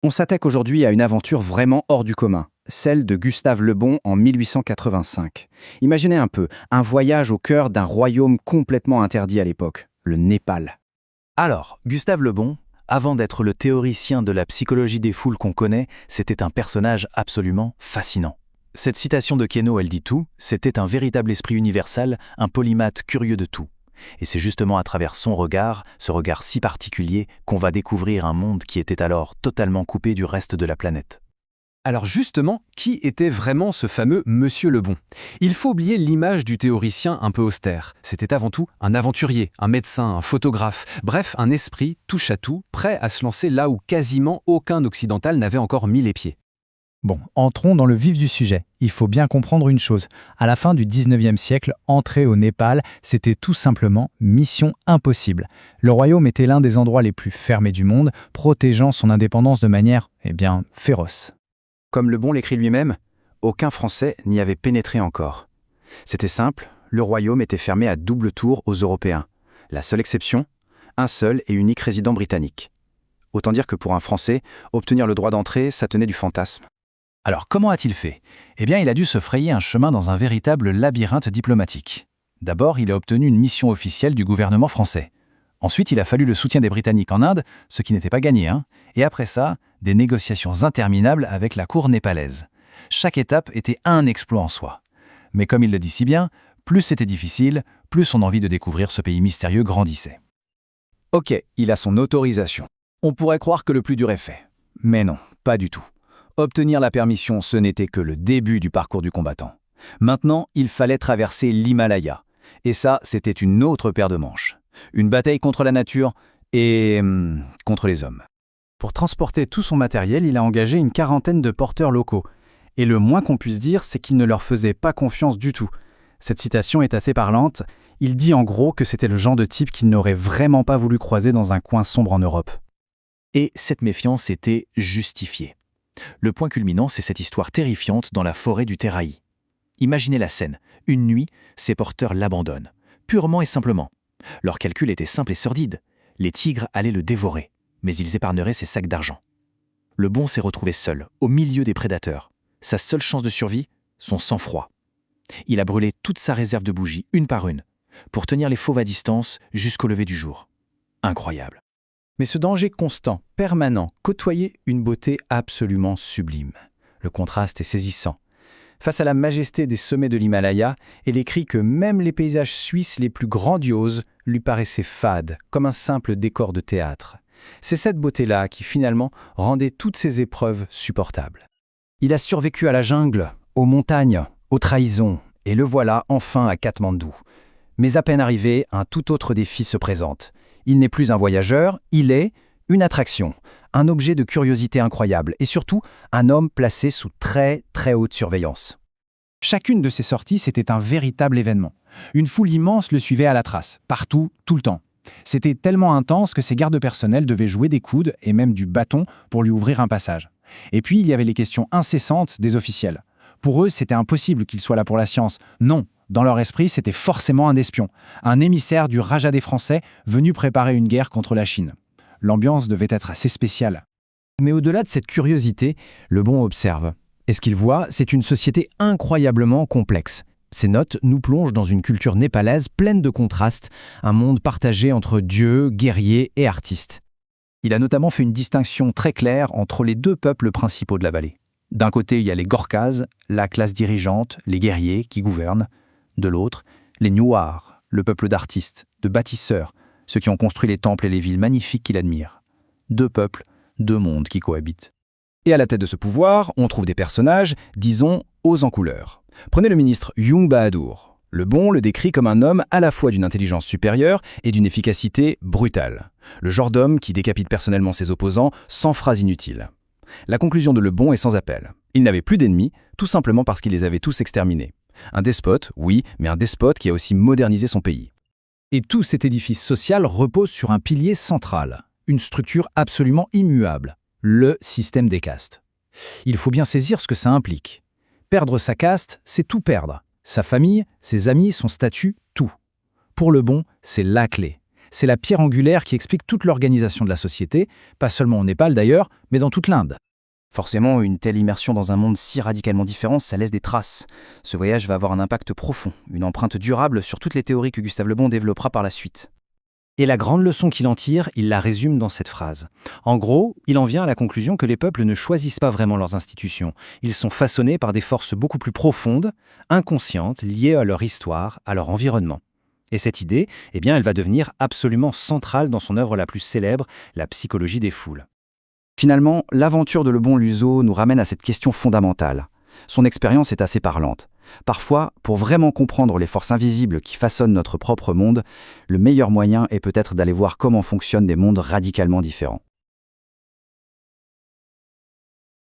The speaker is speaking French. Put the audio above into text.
On s'attaque aujourd'hui à une aventure vraiment hors du commun, celle de Gustave Le Bon en 1885. Imaginez un peu, un voyage au cœur d'un royaume complètement interdit à l'époque, le Népal. Alors, Gustave Le Bon, avant d'être le théoricien de la psychologie des foules qu'on connaît, c'était un personnage absolument fascinant. Cette citation de Queneau, elle dit tout, c'était un véritable esprit universel, un polymathe curieux de tout. Et c'est justement à travers son regard, ce regard si particulier, qu'on va découvrir un monde qui était alors totalement coupé du reste de la planète. Alors justement, qui était vraiment ce fameux Monsieur Le Bon? Il faut oublier l'image du théoricien un peu austère. C'était avant tout un aventurier, un médecin, un photographe, bref, un esprit touche-à-tout, prêt à se lancer là où quasiment aucun occidental n'avait encore mis les pieds. Bon, entrons dans le vif du sujet. Il faut bien comprendre une chose. À la fin du 19e siècle, entrer au Népal, c'était tout simplement mission impossible. Le royaume était l'un des endroits les plus fermés du monde, protégeant son indépendance de manière, féroce. Comme Le Bon l'écrit lui-même, aucun Français n'y avait pénétré encore. C'était simple, le royaume était fermé à double tour aux Européens. La seule exception, un seul et unique résident britannique. Autant dire que pour un Français, obtenir le droit d'entrée, ça tenait du fantasme. Alors comment a-t-il fait? Il a dû se frayer un chemin dans un véritable labyrinthe diplomatique. D'abord, il a obtenu une mission officielle du gouvernement français. Ensuite, il a fallu le soutien des Britanniques en Inde, ce qui n'était pas gagné, Et après ça, des négociations interminables avec la cour népalaise. Chaque étape était un exploit en soi. Mais comme il le dit si bien, plus c'était difficile, plus son envie de découvrir ce pays mystérieux grandissait. Ok, il a son autorisation. On pourrait croire que le plus dur est fait. Mais non, pas du tout. Obtenir la permission, ce n'était que le début du parcours du combattant. Maintenant, il fallait traverser l'Himalaya. Et ça, c'était une autre paire de manches. Une bataille contre la nature et contre les hommes. Pour transporter tout son matériel, il a engagé une quarantaine de porteurs locaux. Et le moins qu'on puisse dire, c'est qu'il ne leur faisait pas confiance du tout. Cette citation est assez parlante. Il dit en gros que c'était le genre de type qu'il n'aurait vraiment pas voulu croiser dans un coin sombre en Europe. Et cette méfiance était justifiée. Le point culminant, c'est cette histoire terrifiante dans la forêt du Téraï. Imaginez la scène. Une nuit, ces porteurs l'abandonnent. Purement et simplement. Leur calcul était simple et sordide. Les tigres allaient le dévorer, mais ils épargneraient ses sacs d'argent. Le Bon s'est retrouvé seul, au milieu des prédateurs. Sa seule chance de survie, son sang-froid. Il a brûlé toute sa réserve de bougies, une par une, pour tenir les fauves à distance jusqu'au lever du jour. Incroyable. Mais ce danger constant, permanent, côtoyait une beauté absolument sublime. Le contraste est saisissant. Face à la majesté des sommets de l'Himalaya, il écrit que même les paysages suisses les plus grandioses lui paraissaient fades, comme un simple décor de théâtre. C'est cette beauté-là qui finalement rendait toutes ces épreuves supportables. Il a survécu à la jungle, aux montagnes, aux trahisons, et le voilà enfin à Katmandou. Mais à peine arrivé, un tout autre défi se présente. Il n'est plus un voyageur, il est une attraction, un objet de curiosité incroyable et surtout un homme placé sous très très haute surveillance. Chacune de ses sorties, c'était un véritable événement. Une foule immense le suivait à la trace, partout, tout le temps. C'était tellement intense que ses gardes personnels devaient jouer des coudes et même du bâton pour lui ouvrir un passage. Et puis il y avait les questions incessantes des officiels. Pour eux, c'était impossible qu'il soit là pour la science. Non. Dans leur esprit, c'était forcément un espion, un émissaire du Raja des Français venu préparer une guerre contre la Chine. L'ambiance devait être assez spéciale. Mais au-delà de cette curiosité, Le Bon observe. Et ce qu'il voit, c'est une société incroyablement complexe. Ces notes nous plongent dans une culture népalaise pleine de contrastes, un monde partagé entre dieux, guerriers et artistes. Il a notamment fait une distinction très claire entre les deux peuples principaux de la vallée. D'un côté, il y a les Gorkhas, la classe dirigeante, les guerriers qui gouvernent. De l'autre, les Newars, le peuple d'artistes, de bâtisseurs, ceux qui ont construit les temples et les villes magnifiques qu'il admire. Deux peuples, deux mondes qui cohabitent. Et à la tête de ce pouvoir, on trouve des personnages, disons, hauts en couleur. Prenez le ministre Jung Bahadur. Le Bon le décrit comme un homme à la fois d'une intelligence supérieure et d'une efficacité brutale. Le genre d'homme qui décapite personnellement ses opposants sans phrase inutile. La conclusion de Le Bon est sans appel. Il n'avait plus d'ennemis, tout simplement parce qu'il les avait tous exterminés. Un despote, oui, mais un despote qui a aussi modernisé son pays. Et tout cet édifice social repose sur un pilier central, une structure absolument immuable, le système des castes. Il faut bien saisir ce que ça implique. Perdre sa caste, c'est tout perdre. Sa famille, ses amis, son statut, tout. Pour Le Bon, c'est la clé. C'est la pierre angulaire qui explique toute l'organisation de la société, pas seulement au Népal d'ailleurs, mais dans toute l'Inde. Forcément, une telle immersion dans un monde si radicalement différent, ça laisse des traces. Ce voyage va avoir un impact profond, une empreinte durable sur toutes les théories que Gustave Le Bon développera par la suite. Et la grande leçon qu'il en tire, il la résume dans cette phrase. En gros, il en vient à la conclusion que les peuples ne choisissent pas vraiment leurs institutions. Ils sont façonnés par des forces beaucoup plus profondes, inconscientes, liées à leur histoire, à leur environnement. Et cette idée, elle va devenir absolument centrale dans son œuvre la plus célèbre, La psychologie des foules. Finalement, l'aventure de Le Bon Luzo nous ramène à cette question fondamentale. Son expérience est assez parlante. Parfois, pour vraiment comprendre les forces invisibles qui façonnent notre propre monde, le meilleur moyen est peut-être d'aller voir comment fonctionnent des mondes radicalement différents.